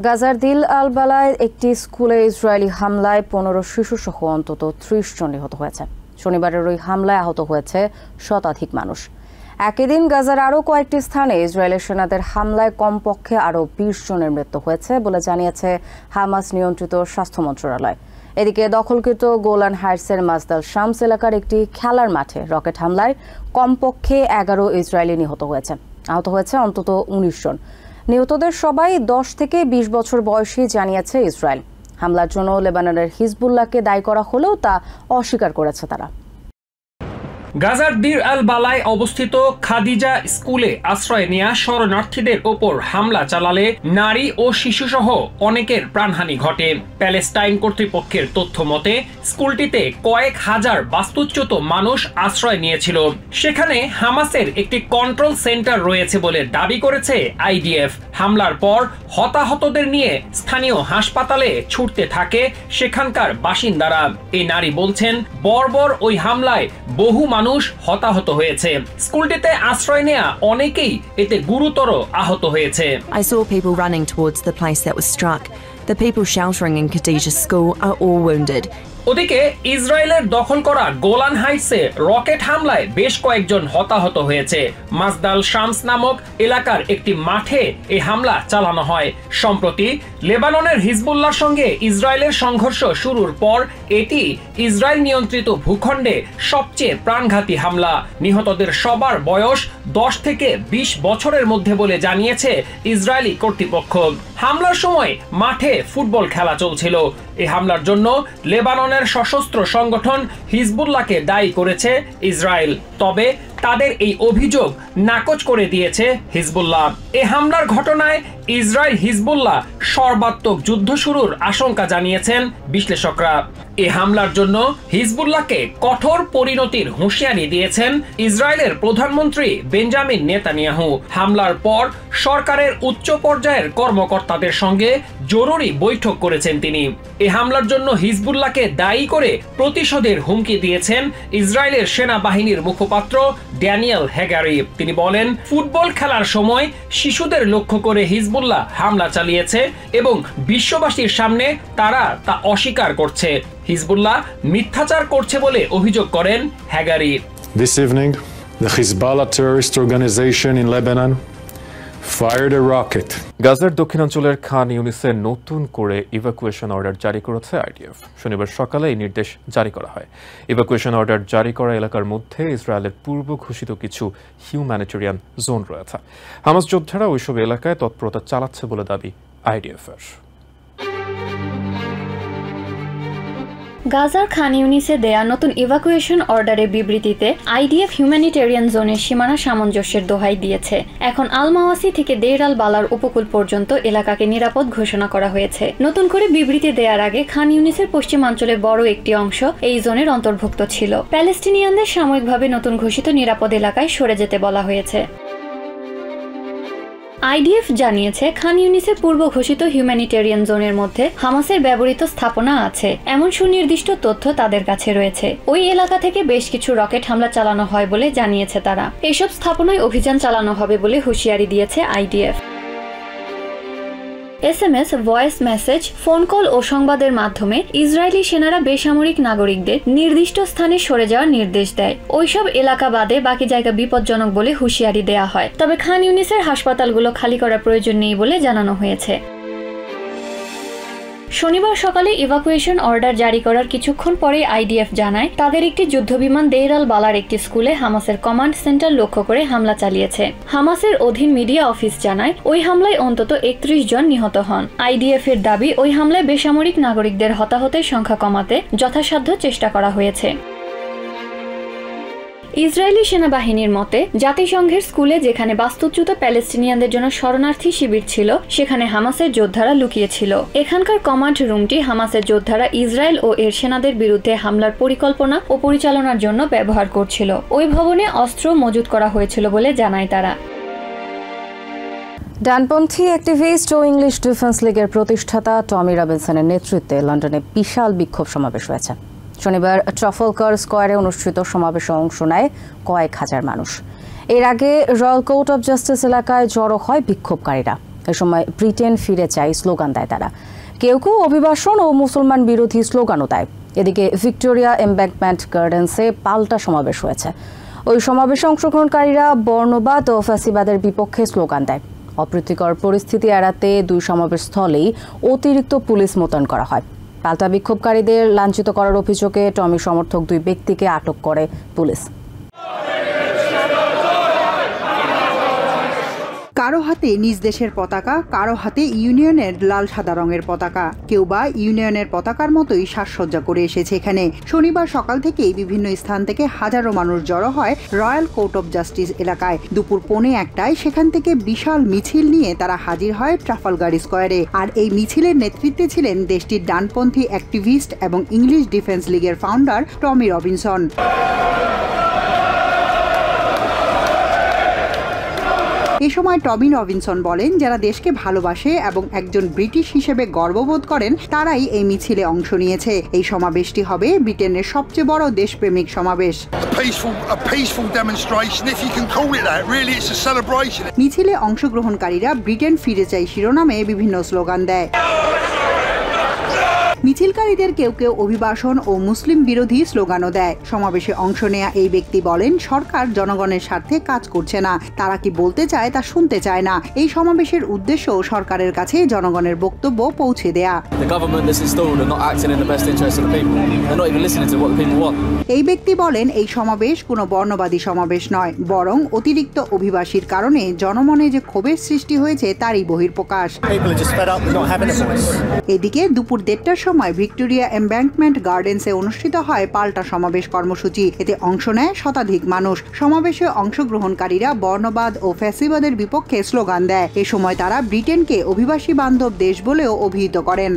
গাজার দিল আল বালায় একটি স্কুলে ইসরায়েলি হামলায় 15 শিশুসহ অন্তত 30 জন নিহত হয়েছে। শনিবারের ওই হামলায় আহত হয়েছে শতাধিক মানুষ। একই দিন গাজার আরও কয়েকটি স্থানে ইসরায়েলের সেনাদের হামলায় কমপক্ষে আরও 20 জনের মৃত্যু হয়েছে বলে জানিয়েছে হামাস নিয়ন্ত্রিত স্বাস্থ্য মন্ত্রণালয়। এদিকে দখলকৃত গোলান হাইটসের মাজদাল শামস এলাকার একটি খেলার মাঠে রকেট হামলায় কমপক্ষে 11 ইসরায়েলি নিহত হয়েছে। আহত হয়েছে অন্তত 19 জন। নিহতদের সবাই 10 থেকে 20 বছর বয়সী জানিয়েছে ইসরায়েল। হামলার জন্য লেবাননের হিজবুল্লাহকে দায়ী করা হলেও তা অস্বীকার করেছে তারা। গাজার দির আল বালায় অবস্থিত খাদিজা স্কুলে আশ্রয় নেওয়া শরণার্থীদের ওপর হামলা চালালে নারী ও শিশুসহ অনেকের প্রাণহানি ঘটে। প্যালেস্টাইন কর্তৃপক্ষের তথ্য মতে স্কুলটিতে কয়েক হাজার বাস্তুচ্যুত মানুষ আশ্রয় নিয়েছিল। সেখানে হামাসের একটি কন্ট্রোল সেন্টার রয়েছে বলে দাবি করেছে আইডিএফ। হামলার পর হতাহতদের নিয়ে স্থানীয় হাসপাতালে ছুটতে থাকে সেখানকার বাসিন্দারা। এই নারী বলছেন, বর্বর ওই হামলায় বহু মানুষ হতাহত হয়েছে। স্কুলটিতে আশ্রয় নেয়া অনেকেই এতে গুরুতর আহত হয়েছে। I saw people running towards the place that was struck. The people sheltering in Khadija's school are all wounded. ওদিকে ইসরায়েলের দখল করা গোলান হাইটসে রকেট হামলায় বেশ কয়েকজন হতাহত হয়েছে। মাজদাল শামস নামক এলাকার একটি মাঠে এই হামলা চালানো হয়। সম্প্রতি লেবাননের হিজবুল্লাহর সঙ্গে ইসরায়েলের সংঘর্ষ শুরুর পর এটি ইসরায়েল নিয়ন্ত্রিত ভূখণ্ডে সবচেয়ে প্রাণঘাতী হামলা। নিহতদের সবার বয়স 10 থেকে 20 বছরের মধ্যে বলে জানিয়েছে ইসরায়েলি কর্তৃপক্ষ। হামলার সময় মাঠে ফুটবল খেলা চলছিল। এই হামলার জন্য লেবাননের সশস্ত্র সংগঠন হিজবুল্লাহকে দায়ী করেছে ইসরায়েল। তবে তাদের এই অভিযোগ নাকচ করে দিয়েছে হিজবুল্লাহ। এই হামলার ঘটনায় ইসরায়েল হিজবুল্লাহ সর্বাত্মক যুদ্ধ শুরুর আশঙ্কা জানিয়েছেন বিশ্লেষকরা। এই হামলার জন্য হিজবুল্লাহকে কঠোর পরিণতির হুঁশিয়ারি দিয়েছেন ইসরায়েলের প্রধানমন্ত্রী বেঞ্জামিন নেতানিয়াহু। হামলার পর সরকারের উচ্চ পর্যায়ের কর্মকর্তাদের সঙ্গে জরুরি বৈঠক করেছেন তিনি। এই হামলার জন্য হিজবুল্লাহকে দায়ী করে প্রতিশোধের হুমকি দিয়েছেন ইসরায়েলের সেনাবাহিনীর মুখপাত্র ড্যানিয়েল হেগারি। তিনি বলেন, ফুটবল খেলার সময় শিশুদের লক্ষ্য করে হিজবুল্লাহ হামলা চালিয়েছে এবং বিশ্ববাসীর সামনে তারা তা অস্বীকার করছে। হিজবুল্লাহ মিথ্যাচার করছে বলে অভিযোগ করেন হেগারি। This evening, the Hezbollah terrorist organization in Lebanon fired a rocket. গাজার দক্ষিণাঞ্চলের খান ইউনিসে নতুন করে ইভাকুয়েশন অর্ডার জারি করেছে আইডিএফ। শনিবার সকালে এই নির্দেশ জারি করা হয়। ইভাকুয়েশন অর্ডার জারি করা এলাকার মধ্যে ইসরায়েলের পূর্ব ঘোষিত কিছু হিউম্যানিটেরিয়ান জোন রয়েছে। হামাস যোদ্ধারা ওইসব এলাকায় তৎপরতা চালাচ্ছে বলে দাবি আইডিএফের। গাজার খান ইউনিসে দেয়া নতুন ইভাকুয়েশন অর্ডারের বিবৃতিতে আইডিএফ হিউম্যানিটেরিয়ান জোনের সীমানা সামঞ্জস্যের দোহাই দিয়েছে। এখন আল মাওয়াসি থেকে দের আল বালার উপকূল পর্যন্ত এলাকাকে নিরাপদ ঘোষণা করা হয়েছে। নতুন করে বিবৃতি দেওয়ার আগে খান ইউনিসের পশ্চিমাঞ্চলে বড় একটি অংশ এই জোনের অন্তর্ভুক্ত ছিল। প্যালেস্টিনিয়ানদের সাময়িকভাবে নতুন ঘোষিত নিরাপদ এলাকায় সরে যেতে বলা হয়েছে। আইডিএফ জানিয়েছে, খান ইউনিসের পূর্ব ঘোষিত হিউম্যানিটেরিয়ান জোনের মধ্যে হামাসের ব্যবহৃত স্থাপনা আছে এমন সুনির্দিষ্ট তথ্য তাদের কাছে রয়েছে। ওই এলাকা থেকে বেশ কিছু রকেট হামলা চালানো হয় বলে জানিয়েছে তারা। এসব স্থাপনায় অভিযান চালানো হবে বলে হুঁশিয়ারি দিয়েছে IDF. SMS, voice message, phone call ও সংবাদের মাধ্যমে ইসরায়েলি সেনারা বেসামরিক নাগরিকদের নির্দিষ্ট স্থানে সরে যাওয়ার নির্দেশ দেয়। ওইসব এলাকা বাদে বাকি জায়গা বিপজ্জনক বলে হুঁশিয়ারি দেয়া হয়। তবে খান ইউনিসের হাসপাতালগুলো খালি করার প্রয়োজন নেই বলে জানানো হয়েছে। শনিবার সকালে ইভাকুয়েশন অর্ডার জারি করার কিছুক্ষণ পরে আইডিএফ জানায়, তাদের একটি যুদ্ধবিমান দের আল বালার একটি স্কুলে হামাসের কমান্ড সেন্টার লক্ষ্য করে হামলা চালিয়েছে। হামাসের অধীন মিডিয়া অফিস জানায়, ওই হামলায় অন্তত 31 জন নিহত হন। আইডিএফ এর দাবি, ওই হামলায় বেসামরিক নাগরিকদের হতাহতের সংখ্যা কমাতে যথাসাধ্য চেষ্টা করা হয়েছে। ইসরায়েলি সেনাবাহিনীর মতে, জাতিসংঘের স্কুলে যেখানে বাস্তুচ্যুত প্যালেস্টিনিয়ানদের জন্য শরণার্থী শিবির ছিল সেখানে হামাসের যোদ্ধারা লুকিয়েছিল। এখানকার কমান্ড রুমটি হামাসের যোদ্ধারা ইসরায়েল ও এর সেনাদের বিরুদ্ধে হামলার পরিকল্পনা ও পরিচালনার জন্য ব্যবহার করছিল। ওই ভবনে অস্ত্র মজুত করা হয়েছিল বলে জানায় তারা। ডানপন্থী অ্যাক্টিভিস্ট ও ইংলিশ ডিফেন্স লীগের প্রতিষ্ঠাতা টমি রবিনসনের নেতৃত্বে লন্ডনে বিশাল বিক্ষোভ সমাবেশ হয়েছে। শনিবার ট্রাফালগার স্কয়ারে অনুষ্ঠিত সমাবেশে অংশ নেয় কয়েক হাজার মানুষ। এর আগে রয়্যাল কোর্ট অব জাস্টিস এলাকায় জড়ো হয় বিক্ষোভকারীরা। এ সময় ব্রিটেন ফিরে চাই স্লোগান দেয় তারা। কেউ কেউ অভিবাসন ও মুসলমান বিরোধী স্লোগানও দেয়। এদিকে ভিক্টোরিয়া এমব্যাঙ্কমেন্ট গার্ডেন্সে পাল্টা সমাবেশ হয়েছে। ওই সমাবেশে অংশগ্রহণকারীরা বর্ণবাদ ও ফ্যাসিবাদের বিপক্ষে স্লোগান দেয়। অপ্রীতিকর পরিস্থিতি এড়াতে দুই সমাবেশ স্থলেই অতিরিক্ত পুলিশ মোতায়েন করা হয়। পাল্টা বিক্ষোভকারীদের লাঞ্ছিত করার অভিযোগে টমি সমর্থক দুই ব্যক্তিকে আটক করে পুলিশ। কারো হাতে নিজ দেশের পতাকা, কারো হাতে ইউনিয়নের লাল সাদা রঙের পতাকা, কেউ বা ইউনিয়নের পতাকার মতোই সাজসজ্জা করে এসেছে এখানে। শনিবার সকাল থেকেই বিভিন্ন স্থান থেকে হাজারো মানুষ জড়ো হয় রয়্যাল কোর্ট অব জাস্টিস এলাকায়। দুপুর 1:45 সেখান থেকে বিশাল মিছিল নিয়ে তারা হাজির হয় ট্রাফালগার স্কোয়ারে। আর এই মিছিলের নেতৃত্বে ছিলেন দেশটির ডানপন্থী অ্যাক্টিভিস্ট এবং ইংলিশ ডিফেন্স লিগের ফাউন্ডার টমি রবিনসন। এ সময় টমি রবিনসন বলেন, যারা দেশকে ভালোবাসে এবং একজন ব্রিটিশ হিসেবে গর্ববোধ করেন তারাই এই মিছিলে অংশ নিয়েছে। এই সমাবেশটি হবে ব্রিটেনের সবচেয়ে বড় দেশপ্রেমিক সমাবেশ। মিছিলে অংশগ্রহণকারীরা ব্রিটেন ফিরে চাই শিরোনামে বিভিন্ন স্লোগান দেয়। মিছিলকারীদের কেউ কেউ অভিবাসন ও মুসলিম বিরোধী স্লোগানও দেয়। সমাবেশে অংশ নেয়া এই ব্যক্তি বলেন, সরকার জনগণের স্বার্থে কাজ করছে না, তারা কি বলতে চায় তা শুনতে চায় না। এই সমাবেশের উদ্দেশ্য সরকারের কাছে জনগণের বক্তব্য পৌঁছে দেয়া। এই ব্যক্তি বলেন, এই সমাবেশ কোনো বর্ণবাদী সমাবেশ নয়, বরং অতিরিক্ত অভিবাসীর কারণে জনমনে যে ক্ষোভের সৃষ্টি হয়েছে তারই বহিঃপ্রকাশ। এদিকে দুপুর 1:30টার সময় ভিক্টোরিয়া এমব্যাঙ্কমেন্ট গার্ডেন্সে অনুষ্ঠিত হয় পাল্টা সমাবেশ কর্মসূচি। এতে অংশ নেয় শতাধিক মানুষ। সমাবেশে অংশগ্রহণকারীরা বর্ণবাদ ও ফ্যাসিবাদের বিপক্ষে স্লোগান দেয়। এ সময় তারা ব্রিটেনকে অভিবাসী বান্ধব দেশ বলেও অভিহিত করেন।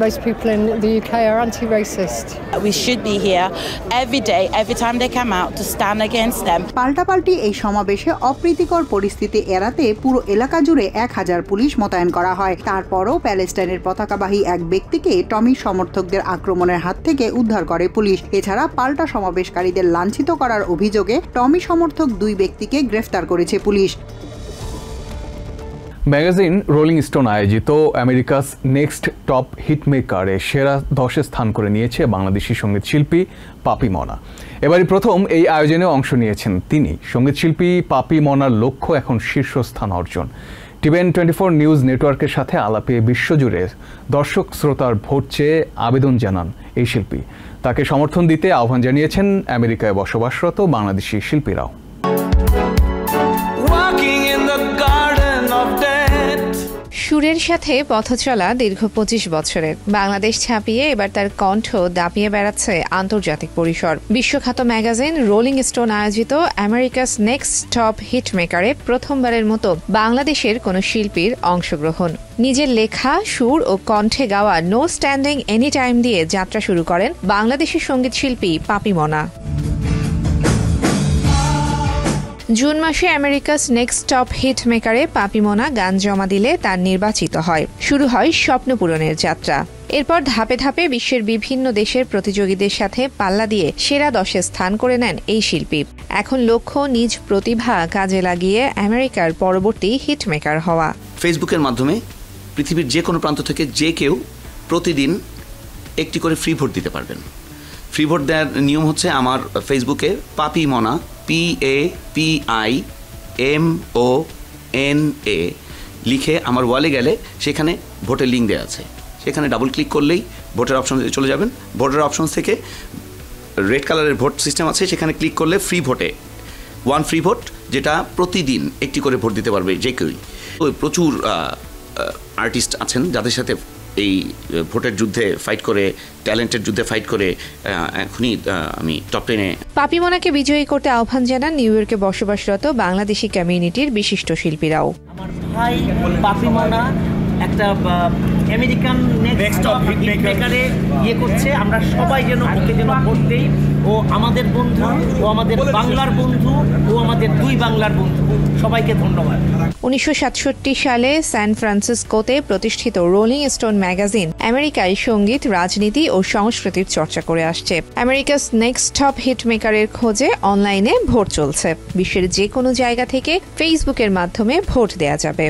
Most people in the UK are anti-racist. We should be here every day, every time they come out to stand against them. পাল্টাপাল্টি এই সমাবেশে অপ্রীতিকর পরিস্থিতি এড়াতে পুরো এলাকা জুড়ে 1000 পুলিশ মোতায়েন করা হয়। তারপরও প্যালেস্টাইনের পতাকাবাহী এক ব্যক্তিকে টমি সমর্থকদের আক্রমণের হাত থেকে উদ্ধার করে পুলিশ। এছাড়া পাল্টা সমাবেশকারীদের লাঞ্ছিত করার অভিযোগে টমি সমর্থক দুই ব্যক্তিকে গ্রেফতার করেছে পুলিশ। ম্যাগাজিন রোলিং স্টোন আয়োজিত আমেরিকাস নেক্সট টপ হিটমেকারে সেরা 10-এ স্থান করে নিয়েছে বাংলাদেশি সঙ্গীত শিল্পী পাপি মনা। এবারই প্রথম এই আয়োজনে অংশ নিয়েছেন তিনি। সঙ্গীত শিল্পী পাপি মনার লক্ষ্য এখন শীর্ষস্থান অর্জন। টিভেন 24 নিউজ নেটওয়ার্কের সাথে আলাপে বিশ্বজুড়ে দর্শক শ্রোতার ভোট চেয়ে আবেদন জানান এই শিল্পী। তাকে সমর্থন দিতে আহ্বান জানিয়েছেন আমেরিকায় বসবাসরত বাংলাদেশি শিল্পীরাও। সুরের সাথে পথ চলা দীর্ঘ 25 বছরের বাংলাদেশ ছাপিয়ে এবার তার কণ্ঠ দাপিয়ে বেড়াচ্ছে আন্তর্জাতিক পরিসর। বিশ্বখ্যাত ম্যাগাজিন রোলিং স্টোন আয়োজিত আমেরিকাস নেক্সট টপ হিটমেকারে প্রথমবারের মতো বাংলাদেশের কোনো শিল্পীর অংশগ্রহণ। নিজের লেখা, সুর ও কণ্ঠে গাওয়া নো স্ট্যান্ডিং এনি টাইম দিয়ে যাত্রা শুরু করেন বাংলাদেশি সঙ্গীত শিল্পী পাপি মনা। জুন মাসে আমেরিকাস নেক্সট টপ হিট মেকারে পাপি মনা গান জমা দিলে তার নির্বাচিত হয়। শুরু হয় স্বপ্ন পূরণের যাত্রা। এরপর ধাপে ধাপে বিশ্বের বিভিন্ন দেশের প্রতিযোগীদের সাথে পাল্লা দিয়ে সেরা 10-এ স্থান করে নেন এই শিল্পী। এখন লক্ষ্য নিজ প্রতিভা কাজে লাগিয়ে আমেরিকার পরবর্তী হিট মেকার হওয়া। ফেসবুকের মাধ্যমে পৃথিবীর যে কোনো প্রান্ত থেকে যে কেউ প্রতিদিন একটি করে ফ্রি ভোট দিতে পারবেন। ফ্রি ভোট দেওয়ার নিয়ম হচ্ছে, আমার ফেসবুকে পাপি মনা PAPIMONA লিখে আমার ওয়ালে গেলে সেখানে ভোটের লিঙ্ক দেওয়া আছে। সেখানে ডাবল ক্লিক করলেই ভোটের অপশন চলে যাবেন। ভোটের অপশন থেকে রেড কালারের ভোট সিস্টেম আছে, সেখানে ক্লিক করলে ফ্রি ভোটে 1 ফ্রি ভোট, যেটা প্রতিদিন একটি করে ভোট দিতে পারবে যে কেউই। প্রচুর আর্টিস্ট আছেন যাদের সাথে এই ভোটের যুদ্ধে ফাইট করে, ট্যালেন্টের যুদ্ধে ফাইট করে এখনই আমি টপ 10-এ। পাপি মনাকে বিজয়ী করতে আহ্বান জানান নিউ ইয়র্কে বসবাসরত বাংলাদেশি কমিউনিটির বিশিষ্ট শিল্পীরাও। আমার ভাই পাপি মনা একটা আমেরিকান নেক্সট টপ হিটমেকারে করছে, আমরা সবাই যেন ওকে যেন ভোট দেই। ও আমাদের বন্ধু, ও আমাদের বাংলার বন্ধু, ও আমাদের দুই বাংলার বন্ধু। সবাইকে ধন্যবাদ। 1967 সালে সান ফ্রান্সিসকোতে প্রতিষ্ঠিত রোলিং স্টোন ম্যাগাজিন আমেরিকায় সঙ্গীত, রাজনীতি ও সংস্কৃতির চর্চা করে আসছে। আমেরিকাস নেক্সট টপ হিটমেকারের খোঁজে অনলাইনে ভোট চলছে। বিশ্বের যে কোনো জায়গা থেকে ফেসবুকের মাধ্যমে ভোট দেয়া যাবে।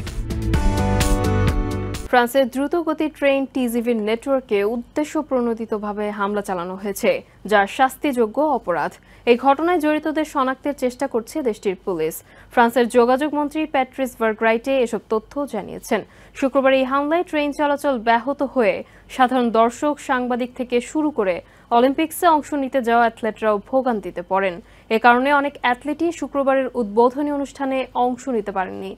ফ্রান্সের দ্রুতগতির ট্রেন টিজিভির নেটওয়ার্কে উদ্দেশ্যপ্রণোদিতভাবে হামলা চালানো হয়েছে, যা শাস্তিযোগ্য অপরাধ। এই ঘটনায় জড়িতদের শনাক্তের চেষ্টা করছে দেশটির পুলিশ। ফ্রান্সের যোগাযোগ মন্ত্রী প্যাট্রিস ভার্গ্রাইটে এসব তথ্য জানিয়েছেন। শুক্রবার এই হামলায় ট্রেন চলাচল ব্যাহত হয়ে সাধারণ দর্শক, সাংবাদিক থেকে শুরু করে অলিম্পিক্সে অংশ নিতে যাওয়া অ্যাথলেটরাও ভোগান্তিতে পড়েন। এ কারণে অনেক অ্যাথলেটই শুক্রবারের উদ্বোধনী অনুষ্ঠানে অংশ নিতে পারেননি।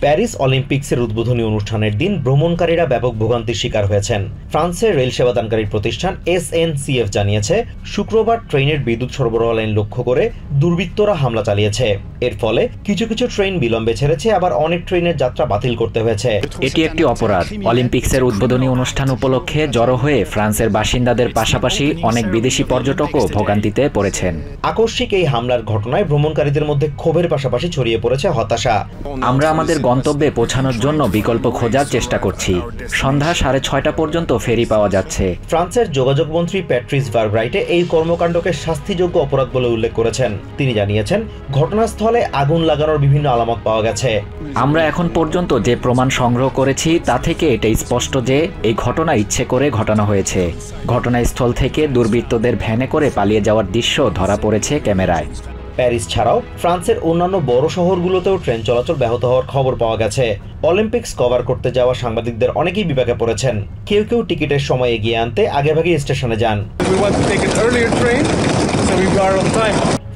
প্যারিস অলিম্পিক্সের উদ্বোধনী অনুষ্ঠানের দিন ভ্রমণকারীরা ব্যাপক ভোগান্তির শিকার হয়েছেন। ফ্রান্সের রেল সেবাদানকারী প্রতিষ্ঠান SNCF জানিয়েছে, শুক্রবার ট্রেনের বিদ্যুৎ সরবরাহ লাইন লক্ষ্য করে দুর্বৃত্তরা হামলা চালিয়েছে। এর ফলে কিছু কিছু ট্রেন বিলম্বে ছেড়েছে, আবার অনেক ট্রেনের যাত্রা বাতিল করতে হয়েছে। এটি একটি অপরাধ। অলিম্পিক্সের উদ্বোধনী অনুষ্ঠান উপলক্ষে জড়ো হয়ে ফ্রান্সের বাসিন্দাদের পাশাপাশি অনেক বিদেশি পর্যটকও ভোগান্তিতে পড়েছেন। আকস্মিক এই হামলার ঘটনায় ভ্রমণকারীদের মধ্যে ক্ষোভের পাশাপাশি ছড়িয়ে পড়েছে হতাশা। আমরা আমাদের গন্তব্যে পৌঁছানোর জন্য বিকল্প খোঁজার চেষ্টা করছি। সন্ধ্যা 6:30 পর্যন্ত ফেরি পাওয়া যাচ্ছে। ফ্রান্সের যোগাযোগ মন্ত্রী প্যাট্রিস ভার্গ্রাইটে এই কর্মকাণ্ডকে শাস্তিযোগ্য অপরাধ বলে উল্লেখ করেছেন। তিনি জানিয়েছেন, ঘটনাস্থলে আগুন লাগানোর বিভিন্ন আলামত পাওয়া গেছে। আমরা এখন পর্যন্ত যে প্রমাণ সংগ্রহ করেছি তা থেকে এটাই স্পষ্ট যে এই ঘটনা ইচ্ছে করে ঘটানো হয়েছে। ঘটনাস্থল থেকে দুর্বৃত্তদের ভ্যানে করে পালিয়ে যাওয়ার দৃশ্য ধরা পড়েছে ক্যামেরায়। প্যারিস ছাড়াও ফ্রান্সের অন্যান্য বড় শহরগুলোতেও ট্রেন চলাচল ব্যাহত হওয়ার খবর পাওয়া গেছে। অলিম্পিক্স কভার করতে যাওয়া সাংবাদিকদের অনেকেই বিপাকে পড়েছেন। কেউ কেউ টিকিটের সময় এগিয়ে আনতে আগেভাগে স্টেশনে যান।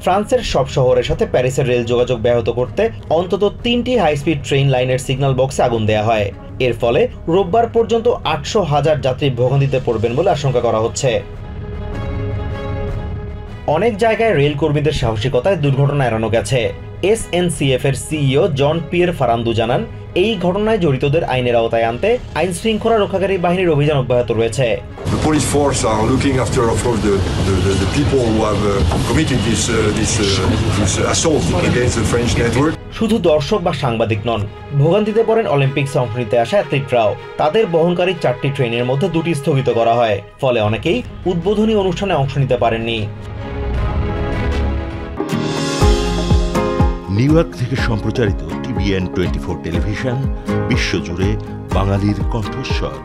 ফ্রান্সের সব শহরের সাথে প্যারিসের রেল যোগাযোগ ব্যাহত করতে অন্তত 3টি হাই স্পিড ট্রেন লাইনের সিগন্যাল বক্সে আগুন দেওয়া হয়। এর ফলে রোববার পর্যন্ত 800,000 যাত্রী ভোগান্তিতে পড়বেন বলে আশঙ্কা করা হচ্ছে। অনেক জায়গায় রেল কর্মীদের সাহসিকতায় দুর্ঘটনা এড়ানো গেছে। SNCF এর সিইও জন পিয়ের ফারান্দু জানান, এই ঘটনায় জড়িতদের আইনের আওতায় আনতে আইন শৃঙ্খলা রক্ষাকারী বাহিনীর অভিযান অব্যাহত রয়েছে। The police force are looking after, of course, the people who have committed this assault against the French network. শুধু দর্শক বা সাংবাদিক নন, ভোগান্তিতে পড়েন অলিম্পিক্সে অংশ নিতে আসা অ্যাথলিটরাও। তাদের বহনকারী 4টি ট্রেনের মধ্যে 2টি স্থগিত করা হয়। ফলে অনেকেই উদ্বোধনী অনুষ্ঠানে অংশ নিতে পারেননি। নিউ ইয়র্ক থেকে সম্প্রচারিত TVN 24 টেলিভিশন বিশ্বজুড়ে বাঙালির কণ্ঠস্বর।